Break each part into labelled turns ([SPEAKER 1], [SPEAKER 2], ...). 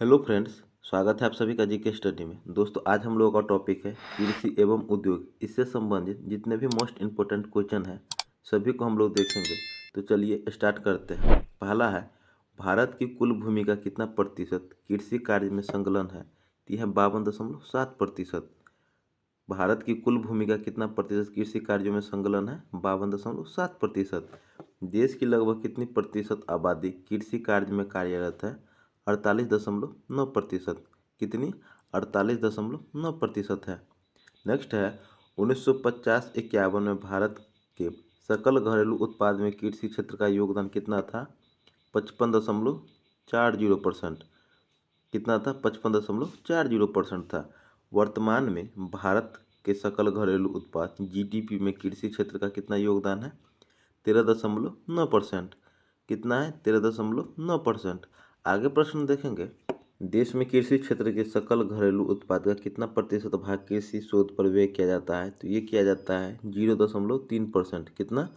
[SPEAKER 1] Hello friends. स्वागत है आप सभी का जीके स्टडी में। दोस्तों, आज हम लोगों का टॉपिक है कृषि एवं उद्योग। इससे संबंधित जितने भी मोस्ट इम्पोर्टेंट क्वेश्चन हैं सभी को हम लोग देखेंगे। तो चलिए स्टार्ट करते हैं। पहला है, भारत की कुल भूमि का कितना प्रतिशत कृषि कार्य में संलग्न है? तो यह है 52.7%। भारत की कुल भूमि का कितना प्रतिशत कृषि कार्यों में संलग्न है? 52.7%। देश की लगभग कितनी प्रतिशत आबादी कृषि कार्य में कार्यरत है? 48.9%। कितनी? 48.9% है। नेक्स्ट है, 1950-51 में भारत के सकल घरेलू उत्पाद में कृषि क्षेत्र का योगदान कितना था? 55.40%। कितना था? 55.40% था। वर्तमान में भारत के सकल घरेलू उत्पाद जीडीपी में कृषि क्षेत्र का कितना योगदान है? 13.9%। कितना है? 13.9%। आगे प्रश्न देखेंगे, देश में कृषि क्षेत्र के सकल घरेलू उत्पाद का कितना प्रतिशत भाग कृषि शोध पर व्यय किया जाता है? तो ये किया जाता है 0.3%। कितना?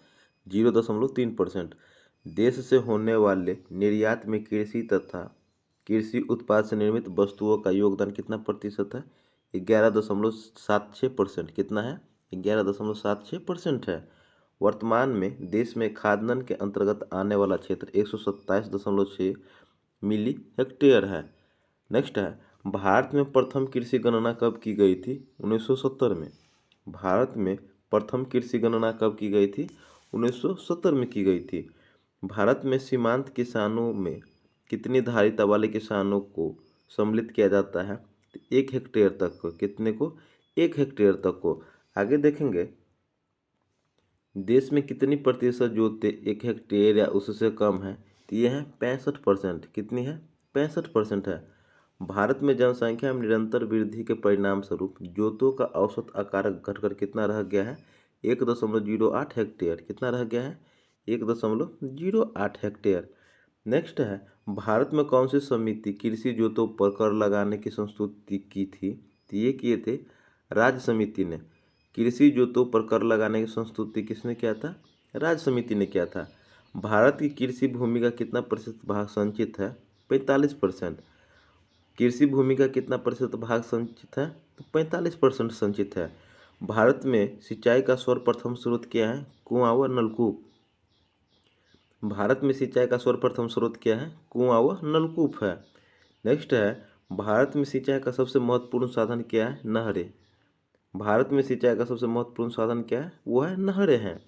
[SPEAKER 1] 0.3%। देश से होने वाले निर्यात में कृषि तथा कृषि उत्पाद से निर्मित वस्तुओं का योगदान कितना प्रतिशत है? 11.76%। कितना है? 11.76% है। वर्तमान में देश में खाद्यान्न के अंतर्गत आने वाला क्षेत्र 127.6 मिली हेक्टेयर है। नेक्स्ट है, भारत में प्रथम कृषि गणना कब की गई थी? 1970 में। भारत में प्रथम कृषि गणना कब की गई थी? 1970 में की गई थी। भारत में सीमांत किसानों में कितनी धारिता वाले किसानों को सम्मिलित किया जाता है? 1 हेक्टेयर तक को। कितने को? 1 हेक्टेयर तक को। आगे देखेंगे, देश में कितनी प्रतिशत जोते 1 हेक्टेयर या उससे कम है? तो ये है 65%। कितनी है? 65% है। भारत में जनसंख्या में निरंतर वृद्धि के परिणाम स्वरूप जोतों का औसत आकार घटकर कितना रह गया है? 1.08 हेक्टेयर। कितना रह गया है? 1.08 हेक्टेयर। नेक्स्ट है, भारत में कौन सी समिति कृषि जोतों पर कर लगाने की संस्तुति की थी? तो ये किए थे राज्य समिति ने। कृषि जोतों पर कर लगाने की संस्तुति किसने किया था? राज्य समिति ने किया था। भारत की कृषि भूमि का कितना प्रतिशत भाग संचित है? 45%। कृषि भूमि का कितना प्रतिशत भाग संचित है? तो 45% संचित है। भारत में सिंचाई का सर्वप्रथम स्रोत क्या है? कुआं व नलकूप। भारत में सिंचाई का सर्वप्रथम स्रोत क्या है? कुआं व नलकूप है। नेक्स्ट है, भारत में सिंचाई का सबसे महत्वपूर्ण साधन क्या है? नहरें। भारत में सिंचाई का सबसे महत्वपूर्ण साधन क्या है? वो है नहरें हैं।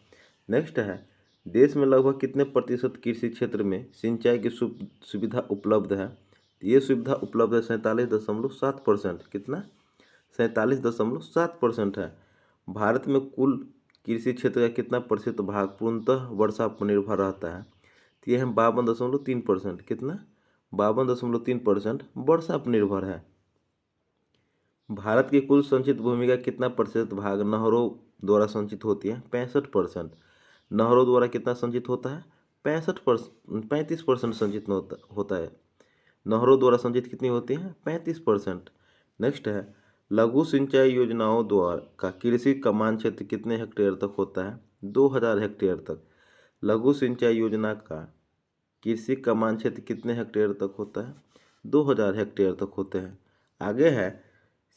[SPEAKER 1] नेक्स्ट है, देश में लगभग कितने प्रतिशत कृषि क्षेत्र में सिंचाई की सुविधा उपलब्ध है? ये सुविधा उपलब्ध है 47.7%। कितना? 47.7% है। भारत में कुल कृषि क्षेत्र का कितना प्रतिशत भाग पूर्णतः वर्षा पर निर्भर रहता है? तो यह है 52.3%। कितना? 52.3% वर्षा पर निर्भर है। भारत की कुल संचित भूमि का कितना प्रतिशत भाग नहरों द्वारा संचित होती है? 65%। नहरों द्वारा कितना संचित होता है? 35% संचित होता है। नहरों द्वारा संचित कितनी होती है? 35%। नेक्स्ट है, लघु सिंचाई योजनाओं द्वारा का कृषि कमान क्षेत्र कितने हेक्टेयर तक होता है? 2000 हेक्टेयर तक। लघु सिंचाई योजना का कृषि कमान क्षेत्र कितने हेक्टेयर तक होता है? 2000 हेक्टेयर तक होते हैं। आगे है,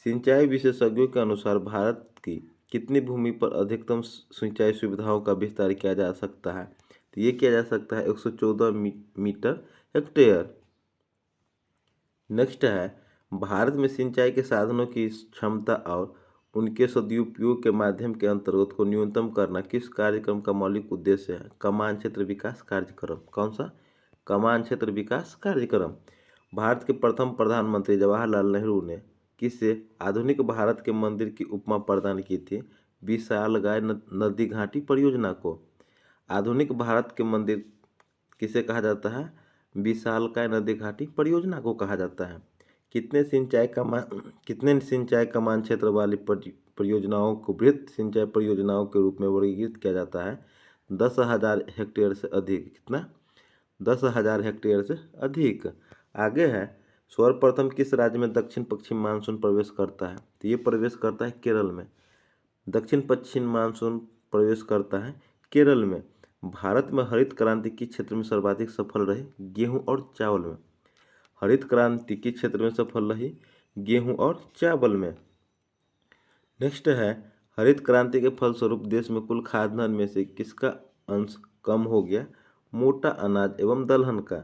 [SPEAKER 1] सिंचाई विशेषज्ञों के अनुसार भारत की कितनी भूमि पर अधिकतम सिंचाई सुविधाओं का विस्तार किया जा सकता है? तो ये किया जा सकता है 114 मीटर हेक्टेयर। नेक्स्ट है, भारत में सिंचाई के साधनों की क्षमता और उनके सदुपयोग के माध्यम के अंतर्गत को न्यूनतम करना किस कार्यक्रम का मौलिक उद्देश्य है? कमान क्षेत्र विकास कार्यक्रम। कौन सा? कमान क्षेत्र विकास कार्यक्रम। भारत के प्रथम प्रधानमंत्री जवाहरलाल नेहरू ने किसे आधुनिक भारत के मंदिर की उपमा प्रदान की थी? विशालकाय नदी घाटी परियोजना को। आधुनिक भारत के मंदिर किसे कहा जाता है? विशालकाय नदी घाटी परियोजना को कहा जाता है। कितने सिंचाई कमान क्षेत्र वाली परियोजनाओं को बृहत सिंचाई परियोजनाओं के रूप में वर्गीकृत किया जाता है? 10,000 हेक्टेयर से अधिक। कितना? 10,000 हेक्टेयर से अधिक। आगे है, सर्वप्रथम किस राज्य में दक्षिण पश्चिम मानसून प्रवेश करता है? तो ये प्रवेश करता है केरल में। दक्षिण पश्चिम मानसून प्रवेश करता है केरल में। भारत में हरित क्रांति किस क्षेत्र में सर्वाधिक सफल रही? गेहूं और चावल में। हरित क्रांति किस क्षेत्र में सफल रही? गेहूं और चावल में। नेक्स्ट है, हरित क्रांति के फलस्वरूप देश में कुल खाद्यान्न में से किसका अंश कम हो गया? मोटा अनाज एवं दलहन का।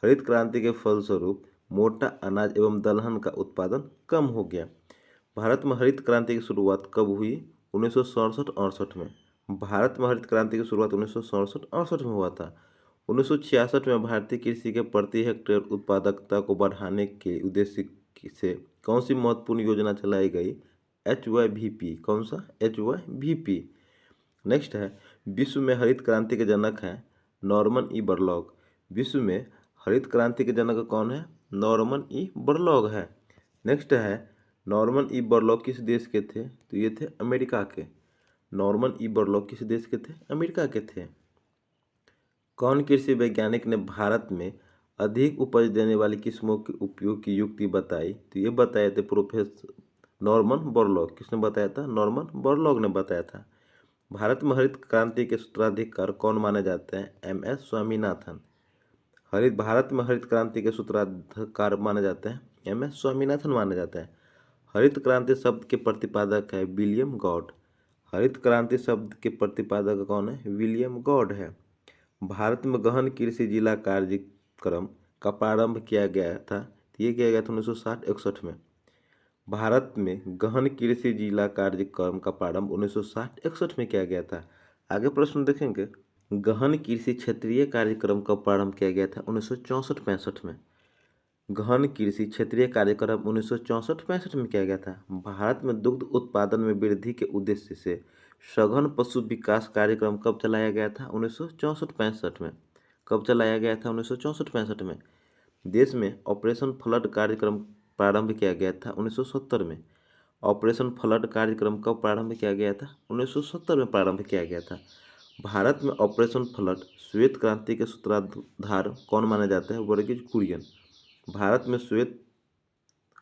[SPEAKER 1] हरित क्रांति के फलस्वरूप मोटा अनाज एवं दलहन का उत्पादन कम हो गया। भारत में हरित क्रांति की शुरुआत कब हुई? 1967-68 में। भारत में हरित क्रांति की शुरुआत 1967-68 में हुआ था। 1966 में भारतीय कृषि के प्रति हेक्टेयर उत्पादकता को बढ़ाने के उद्देश्य से कौन सी महत्वपूर्ण योजना चलाई गई? HYVP। कौन सा? HYVP। नेक्स्ट है, विश्व में हरित क्रांति के जनक हैं नॉर्मन ई बरलॉग। विश्व में हरित क्रांति के जनक कौन है? नॉर्मन ई बरलॉग है। नेक्स्ट है, नॉर्मन ई बरलॉग किस देश के थे? तो ये थे अमेरिका के। नॉर्मन ई बरलॉग किस देश के थे? अमेरिका के थे। कौन कृषि वैज्ञानिक ने भारत में अधिक उपज देने वाली किस्मों के उपयोग की युक्ति बताई? तो ये बताए थे प्रोफेसर नॉर्मन बोरलॉग। किसने बताया था? नॉर्मन बोरलॉग ने बताया था। भारत में हरित क्रांति के सूत्राधिकार कौन माने जाते हैं? MS स्वामीनाथन। भारत में हरित क्रांति के सूत्राधिकार माने जाते हैं? MS स्वामीनाथन माने जाते हैं। हरित क्रांति शब्द के प्रतिपादक है विलियम गॉड। हरित क्रांति शब्द के प्रतिपादक कौन है? विलियम गॉड है। भारत में गहन कृषि जिला कार्यक्रम का प्रारंभ किया गया था। ये किया गया था 1960-61 में। भारत में गहन कृषि जिला कार्यक्रम का प्रारंभ 1960-61 में किया गया था। आगे प्रश्न देखेंगे, गहन कृषि क्षेत्रीय कार्यक्रम का प्रारंभ किया गया था 1964-65 में। गहन कृषि क्षेत्रीय कार्यक्रम 1964-65 में किया गया था। भारत में दुग्ध उत्पादन में वृद्धि के उद्देश्य से सघन पशु विकास कार्यक्रम कब चलाया गया था? 1964-65 में। कब चलाया गया था? 1964-65 में। देश में ऑपरेशन फ्लड कार्यक्रम प्रारंभ किया गया था 1970 में। ऑपरेशन फ्लड कार्यक्रम कब प्रारंभ किया गया था? 1970 में प्रारंभ किया गया था। भारत में ऑपरेशन फ्लड श्वेत क्रांति के सूत्रधार कौन माने जाते हैं? वर्गीज कुरियन। भारत में श्वेत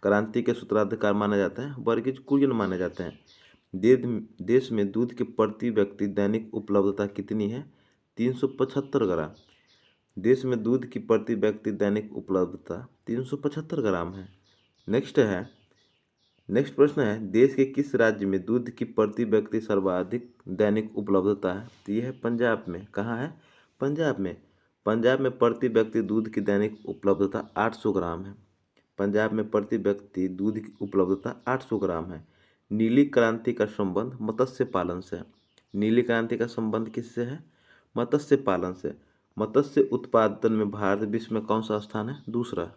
[SPEAKER 1] क्रांति के सूत्रधार माने जाते हैं? वर्गीज कुरियन माने जाते हैं। देश में दूध के प्रति व्यक्ति दैनिक उपलब्धता कितनी है? 375 ग्राम। देश में दूध की प्रति व्यक्ति दैनिक उपलब्धता 375 ग्राम है। नेक्स्ट प्रश्न है, देश के किस राज्य में दूध की प्रति व्यक्ति सर्वाधिक दैनिक उपलब्धता है? तो यह है पंजाब में। कहाँ है? पंजाब में। पंजाब में प्रति व्यक्ति दूध की दैनिक उपलब्धता 800 ग्राम है। पंजाब में प्रति व्यक्ति दूध की उपलब्धता 800 ग्राम है। नीली क्रांति का संबंध मत्स्य पालन से है। नीली क्रांति का संबंध किससे है? मत्स्य पालन से। मत्स्य उत्पादन में भारत विश्व में कौन सा स्थान है? दूसरा।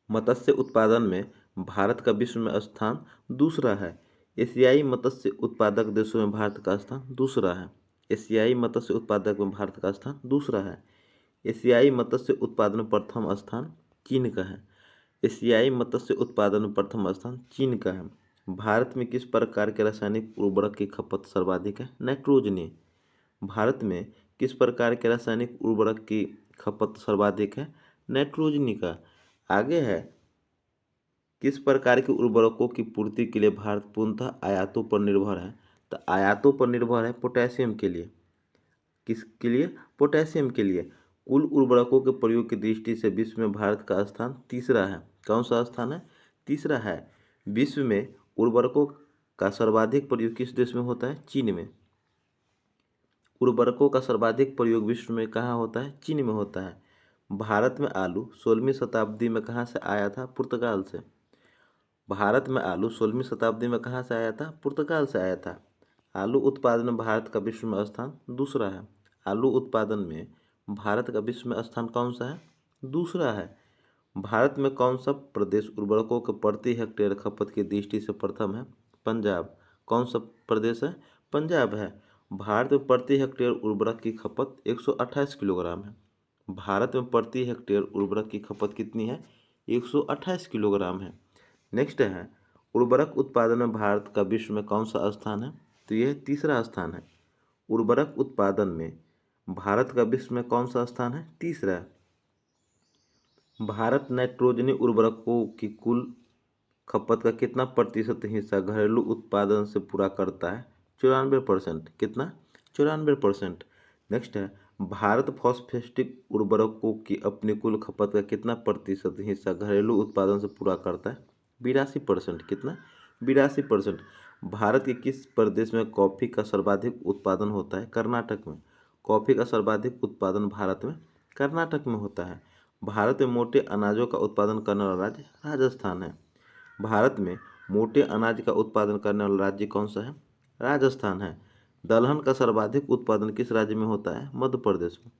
[SPEAKER 1] मत्स्य उत्पादन में भारत का विश्व में स्थान दूसरा है। एशियाई मत्स्य उत्पादक देशों में भारत का स्थान दूसरा है। एशियाई मत्स्य उत्पादक में भारत का स्थान दूसरा है। एशियाई मत्स्य उत्पादन प्रथम स्थान चीन का है। एशियाई मत्स्य उत्पादन में प्रथम स्थान चीन का है। भारत में किस प्रकार के रासायनिक उर्वरक की खपत सर्वाधिक है? नाइट्रोजनी। भारत में किस प्रकार के रासायनिक उर्वरक की खपत सर्वाधिक है? नाइट्रोजनी का। आगे है, किस प्रकार के उर्वरकों की पूर्ति के लिए भारत पूर्णतः आयातों पर निर्भर है? तो आयातों पर निर्भर है पोटेशियम के लिए। किसके लिए? पोटेशियम के लिए। कुल उर्वरकों के प्रयोग की दृष्टि से विश्व में भारत का स्थान तीसरा है। कौन सा स्थान है? तीसरा है। विश्व में उर्वरकों का सर्वाधिक प्रयोग किस देश में होता है? चीन में। उर्वरकों का सर्वाधिक प्रयोग विश्व में कहाँ होता है? चीन में होता है। भारत में आलू 16वीं शताब्दी में कहाँ से आया था? पुर्तगाल से। भारत में आलू 16वीं शताब्दी में कहाँ से आया था? पुर्तगाल से आया था। आलू उत्पादन में भारत का विश्व में स्थान दूसरा है। आलू उत्पादन में भारत का विश्व में स्थान कौन सा है? दूसरा है। भारत में कौन सा प्रदेश उर्वरकों के प्रति हेक्टेयर खपत की दृष्टि से प्रथम है? पंजाब। कौन सा प्रदेश है? पंजाब है। भारत में प्रति हेक्टेयर उर्वरक की खपत 128 किलोग्राम है। भारत में प्रति हेक्टेयर उर्वरक की खपत कितनी है? 128 किलोग्राम है। नेक्स्ट है, उर्वरक उत्पादन में भारत का विश्व में कौन सा स्थान है? तो यह तीसरा स्थान है। उर्वरक उत्पादन में भारत का विश्व में कौन सा स्थान है? तीसरा। भारत नाइट्रोजनी उर्वरकों की कुल खपत का कितना प्रतिशत हिस्सा घरेलू उत्पादन से पूरा करता है? 94%। कितना? 94%। नेक्स्ट है, भारत फॉस्फेटिक उर्वरकों की अपनी कुल खपत का कितना प्रतिशत हिस्सा घरेलू उत्पादन से पूरा करता है? 82%। कितना? 82%। भारत के किस प्रदेश में कॉफी का सर्वाधिक उत्पादन होता है? कर्नाटक में। कॉफी का सर्वाधिक उत्पादन भारत में कर्नाटक में होता है। भारत में मोटे अनाजों का उत्पादन करने वाला राज्य राजस्थान है। भारत में मोटे अनाज का उत्पादन करने वाला राज्य कौन सा है? राजस्थान है। दलहन का सर्वाधिक उत्पादन किस राज्य में होता है? मध्य प्रदेश में।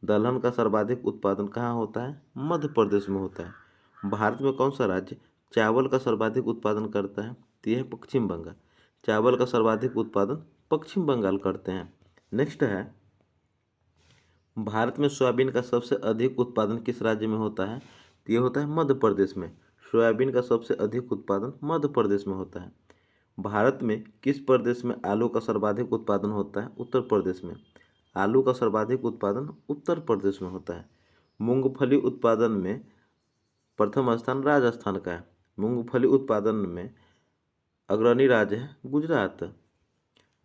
[SPEAKER 1] दलहन का सर्वाधिक उत्पादन कहाँ होता है? मध्य प्रदेश में होता है। भारत में कौन सा राज्य चावल का सर्वाधिक उत्पादन करता है? तो यह है पश्चिम बंगाल। चावल का सर्वाधिक उत्पादन पश्चिम बंगाल करते हैं। नेक्स्ट है, भारत में सोयाबीन का सबसे अधिक उत्पादन किस राज्य में होता है? तो ये होता है मध्य प्रदेश में। सोयाबीन का सबसे अधिक उत्पादन मध्य प्रदेश में होता है। भारत में किस प्रदेश में आलू का सर्वाधिक उत्पादन होता है? उत्तर प्रदेश में। आलू का सर्वाधिक उत्पादन उत्तर प्रदेश में होता है। मूंगफली उत्पादन में प्रथम स्थान राजस्थान का है। मूंगफली उत्पादन में अग्रणी राज्य है गुजरात।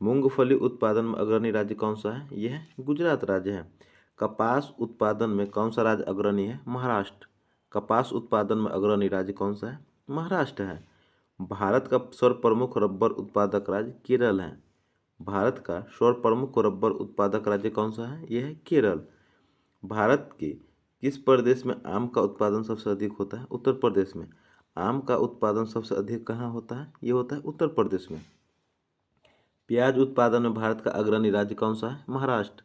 [SPEAKER 1] मूंगफली उत्पादन में अग्रणी राज्य कौन सा है? यह गुजरात राज्य है। कपास उत्पादन में कौन सा राज्य अग्रणी है? महाराष्ट्र। कपास उत्पादन में अग्रणी राज्य कौन सा है? महाराष्ट्र है। भारत का सर्वप्रमुख रबर उत्पादक राज्य केरल है। भारत का सर्वप्रमुख रबर उत्पादक राज्य कौन सा है? यह है केरल। भारत के किस प्रदेश में आम का उत्पादन सबसे अधिक होता है? उत्तर प्रदेश में। आम का उत्पादन सबसे अधिक कहाँ होता है? ये होता है उत्तर प्रदेश में। प्याज उत्पादन में भारत का अग्रणी राज्य कौन सा है? महाराष्ट्र।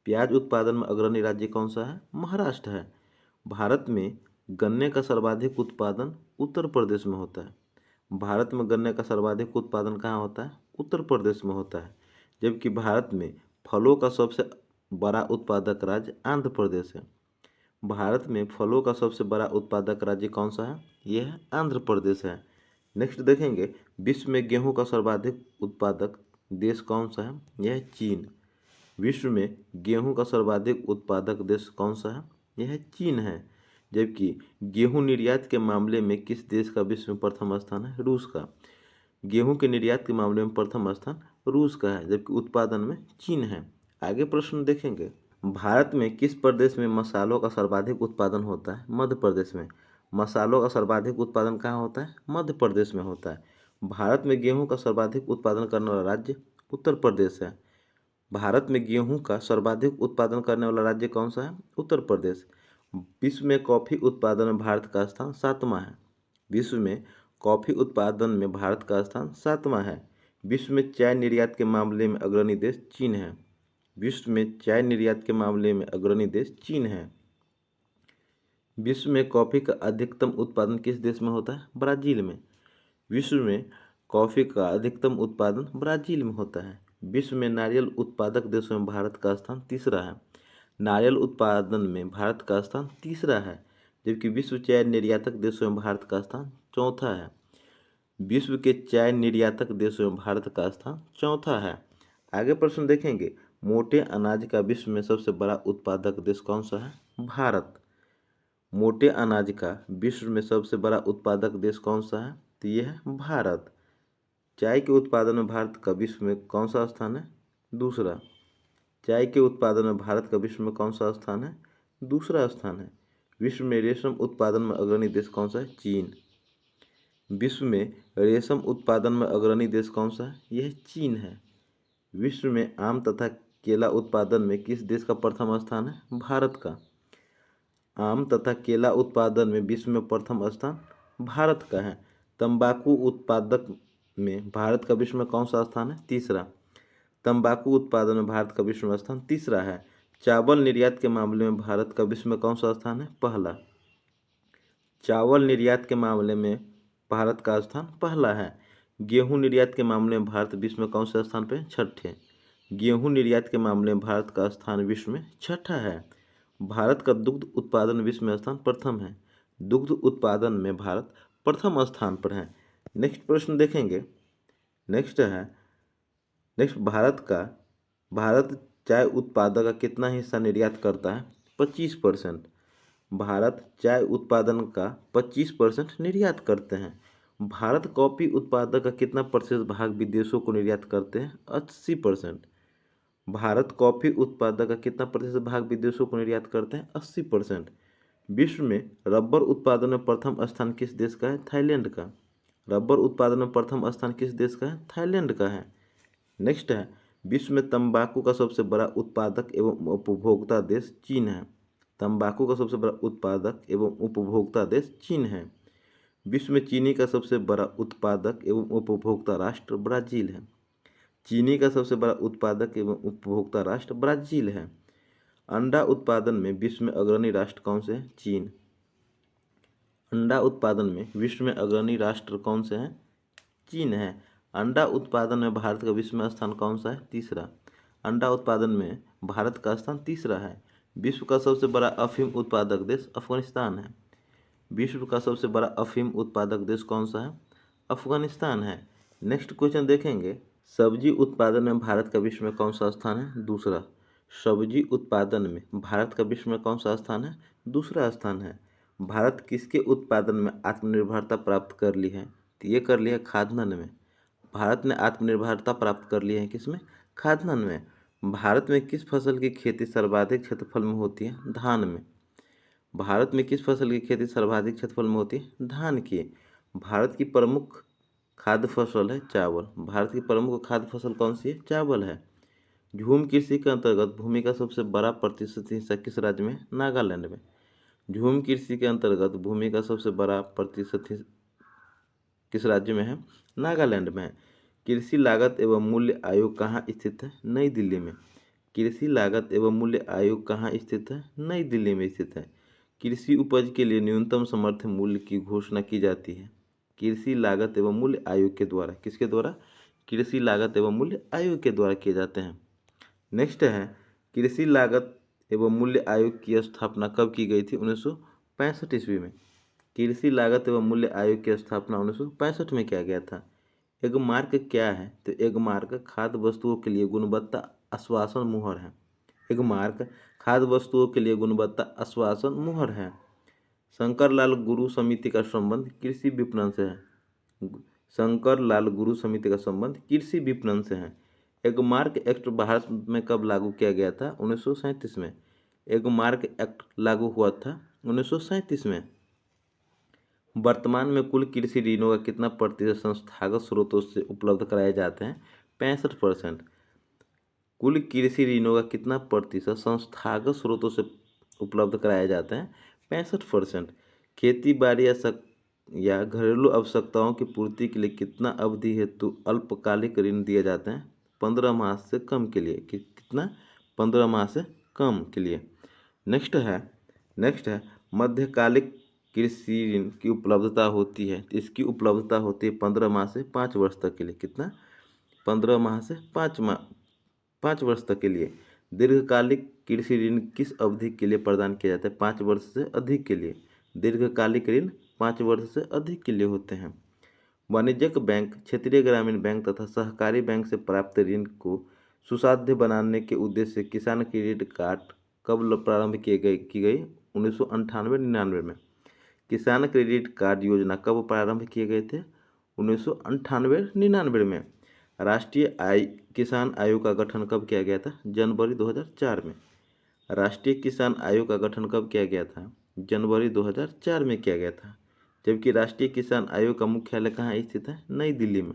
[SPEAKER 1] प्याज उत्पादन में अग्रणी राज्य कौन सा है? महाराष्ट्र है। भारत में गन्ने का सर्वाधिक उत्पादन उत्तर प्रदेश में होता है। भारत में गन्ने का सर्वाधिक उत्पादन कहाँ होता है? उत्तर प्रदेश में होता है। जबकि भारत में फलों का सबसे बड़ा उत्पादक राज्य आंध्र प्रदेश है। भारत में फलों का सबसे बड़ा उत्पादक राज्य कौन सा है? यह है आंध्र प्रदेश है। नेक्स्ट देखेंगे, विश्व में गेहूं का सर्वाधिक उत्पादक देश कौन सा है? यह है चीन। विश्व में गेहूं का सर्वाधिक उत्पादक देश कौन सा है? यह है चीन है। जबकि गेहूं निर्यात के मामले में किस देश का विश्व में प्रथम स्थान है? रूस का। गेहूं के निर्यात के मामले में प्रथम स्थान रूस का है, जबकि उत्पादन में चीन है। आगे प्रश्न देखेंगे, भारत में किस प्रदेश में मसालों का सर्वाधिक उत्पादन होता है? मध्य प्रदेश में। मसालों का सर्वाधिक उत्पादन कहाँ होता है? मध्य प्रदेश में होता है। भारत में गेहूं का सर्वाधिक उत्पादन करने वाला राज्य उत्तर प्रदेश है। भारत में गेहूं का सर्वाधिक उत्पादन करने वाला राज्य कौन सा है? उत्तर प्रदेश। विश्व में कॉफी उत्पादन में भारत का स्थान 7वां है। विश्व में कॉफी उत्पादन में भारत का स्थान 7वां है। विश्व में चाय निर्यात के मामले में अग्रणी देश चीन है। विश्व में चाय निर्यात के मामले में अग्रणी देश चीन है। विश्व में कॉफी का अधिकतम उत्पादन किस देश में होता है? ब्राजील में। विश्व में कॉफी का अधिकतम उत्पादन ब्राजील में होता है। विश्व में नारियल उत्पादक देशों में भारत का स्थान तीसरा है। नारियल उत्पादन में भारत का स्थान तीसरा है, जबकि विश्व चाय निर्यातक देशों में भारत का स्थान चौथा है। विश्व के चाय निर्यातक देशों में भारत का स्थान चौथा है। आगे प्रश्न देखेंगे, मोटे अनाज का विश्व में सबसे बड़ा उत्पादक देश कौन सा है? भारत। मोटे अनाज का विश्व में सबसे बड़ा उत्पादक देश कौन सा है? तो यह है भारत। चाय के उत्पादन में भारत का विश्व में कौन सा स्थान है? दूसरा। चाय के उत्पादन में भारत का विश्व में कौन सा स्थान है? दूसरा स्थान है। विश्व में रेशम उत्पादन में अग्रणी देश कौन सा है? चीन। विश्व में रेशम उत्पादन में अग्रणी देश कौन सा है? यह चीन है। विश्व में आम तथा केला उत्पादन में किस देश का प्रथम स्थान है? भारत का। आम तथा केला उत्पादन में विश्व में प्रथम स्थान भारत का है। तंबाकू उत्पादक में भारत का विश्व में कौन सा स्थान है? तीसरा। तंबाकू उत्पादन में भारत का विश्व में स्थान तीसरा है। चावल निर्यात के मामले में भारत का विश्व में कौन सा स्थान है? पहला। चावल निर्यात के मामले में भारत का स्थान पहला है। गेहूं निर्यात के मामले में भारत विश्व में कौन से स्थान पे? छठे। गेहूं निर्यात के मामले में भारत का स्थान विश्व में छठा है। भारत का दुग्ध उत्पादन विश्व में स्थान प्रथम है। दुग्ध उत्पादन में भारत प्रथम स्थान पर है। नेक्स्ट प्रश्न देखेंगे, नेक्स्ट भारत चाय उत्पादन का कितना हिस्सा निर्यात करता है? 25%। भारत चाय उत्पादन का 25% निर्यात करते हैं। भारत कॉफी उत्पादन का कितना प्रतिशत भाग विदेशों को निर्यात करते हैं? 80%। भारत कॉफी उत्पादन का कितना प्रतिशत भाग विदेशों को निर्यात करते हैं? 80%। विश्व में रबर उत्पादन में प्रथम स्थान किस देश का है? थाईलैंड का। रबर उत्पादन में प्रथम स्थान किस देश का है? थाईलैंड का है। नेक्स्ट है, विश्व में तंबाकू का सबसे बड़ा उत्पादक एवं उपभोक्ता देश चीन है। तंबाकू का सबसे बड़ा उत्पादक एवं उपभोक्ता देश चीन है। विश्व में चीनी का सबसे बड़ा उत्पादक एवं उपभोक्ता राष्ट्र ब्राजील है। चीनी का सबसे बड़ा उत्पादक एवं उपभोक्ता राष्ट्र ब्राजील है। अंडा उत्पादन में विश्व में अग्रणी राष्ट्र कौन से हैं? चीन। अंडा उत्पादन में विश्व में अग्रणी राष्ट्र कौन से हैं? चीन है। अंडा उत्पादन में भारत का विश्व में स्थान कौन सा है? तीसरा। अंडा उत्पादन में भारत का स्थान तीसरा है। विश्व का सबसे बड़ा अफीम उत्पादक देश अफगानिस्तान है। विश्व का सबसे बड़ा अफीम उत्पादक देश कौन सा है? अफगानिस्तान है। नेक्स्ट क्वेश्चन देखेंगे, सब्जी उत्पादन में भारत का विश्व में कौन सा स्थान है? दूसरा। सब्जी उत्पादन में भारत का विश्व में कौन सा स्थान है? दूसरा स्थान है। भारत किसके उत्पादन में आत्मनिर्भरता प्राप्त कर ली है? तो ये कर लिया खाद्यान्न में। भारत ने आत्मनिर्भरता प्राप्त कर ली है किसमें? खाद्यान्न में। भारत में किस फसल की खेती सर्वाधिक क्षेत्रफल में होती है? धान में। भारत में किस फसल की खेती सर्वाधिक क्षेत्रफल में होती है? धान की। भारत की प्रमुख खाद्य फसल है चावल। भारत की प्रमुख खाद्य फसल कौन सी है? चावल है। झूम कृषि के अंतर्गत भूमि का सबसे बड़ा प्रतिशत हिस्सा किस राज्य में? नागालैंड में। झूम कृषि के अंतर्गत भूमि का सबसे बड़ा प्रतिशत किस राज्य में है? नागालैंड में है। कृषि लागत एवं मूल्य आयोग कहाँ स्थित है? नई दिल्ली में। कृषि लागत एवं मूल्य आयोग कहाँ स्थित है? नई दिल्ली में स्थित है। कृषि उपज के लिए न्यूनतम समर्थन मूल्य की घोषणा की जाती है कृषि लागत एवं मूल्य आयोग के द्वारा। किसके द्वारा? कृषि लागत एवं मूल्य आयोग के द्वारा किए जाते हैं। नेक्स्ट है, कृषि लागत एवं मूल्य आयोग की स्थापना कब की गई थी? 1965 ईस्वी में। कृषि लागत एवं मूल्य आयोग की स्थापना 1965 में किया गया था। एगमार्क क्या है? तो एगमार्क खाद्य वस्तुओं के लिए गुणवत्ता आश्वासन मुहर है। एगमार्क खाद्य वस्तुओं के लिए गुणवत्ता आश्वासन मुहर है। शंकरलाल गुरु समिति का संबंध कृषि विपणन से है। शंकरलाल गुरु समिति का संबंध कृषि विपणन से है। एगमार्क एक्ट भारत में कब लागू किया गया था? 1937 में। एगमार्क एक्ट लागू हुआ था 1937 में। वर्तमान में कुल कृषि ऋणों का कितना प्रतिशत संस्थागत स्रोतों से उपलब्ध कराए जाते हैं? 65%। कुल कृषि ऋणों का कितना प्रतिशत संस्थागत स्रोतों से उपलब्ध कराए जाते हैं? 65%। खेती बाड़ी या घरेलू आवश्यकताओं की पूर्ति के लिए कितना अवधि हेतु अल्पकालिक ऋण दिए जाते हैं? 15 माह से कम के लिए। कितना? 15 माह से कम के लिए। नेक्स्ट है मध्यकालिक कृषि ऋण की उपलब्धता होती है। इसकी उपलब्धता होती है 15 माह से 5 वर्ष तक के लिए। कितना? 15 माह से 5 वर्ष तक के लिए। दीर्घकालिक कृषि ऋण किस अवधि के लिए प्रदान किया जाता है? 5 वर्ष से अधिक के लिए। दीर्घकालिक ऋण 5 वर्ष से अधिक के लिए होते हैं। वाणिज्यिक बैंक, क्षेत्रीय ग्रामीण बैंक तथा सहकारी बैंक से प्राप्त ऋण को सुसाध्य बनाने के उद्देश्य से किसान क्रेडिट कार्ड कब प्रारंभ की गई? 1998-99 में। किसान क्रेडिट कार्ड योजना कब प्रारंभ किए गए थे? 1998-99 में। राष्ट्रीय किसान आयोग का गठन कब किया गया था? जनवरी 2004 में। राष्ट्रीय किसान आयोग का गठन कब किया गया था? जनवरी 2004 में किया गया था। जबकि राष्ट्रीय किसान आयोग का मुख्यालय कहाँ स्थित है? नई दिल्ली में।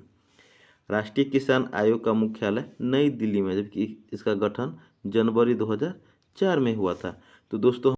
[SPEAKER 1] राष्ट्रीय किसान आयोग का मुख्यालय नई दिल्ली में, जबकि इसका गठन जनवरी 2004 में हुआ था। तो दोस्तों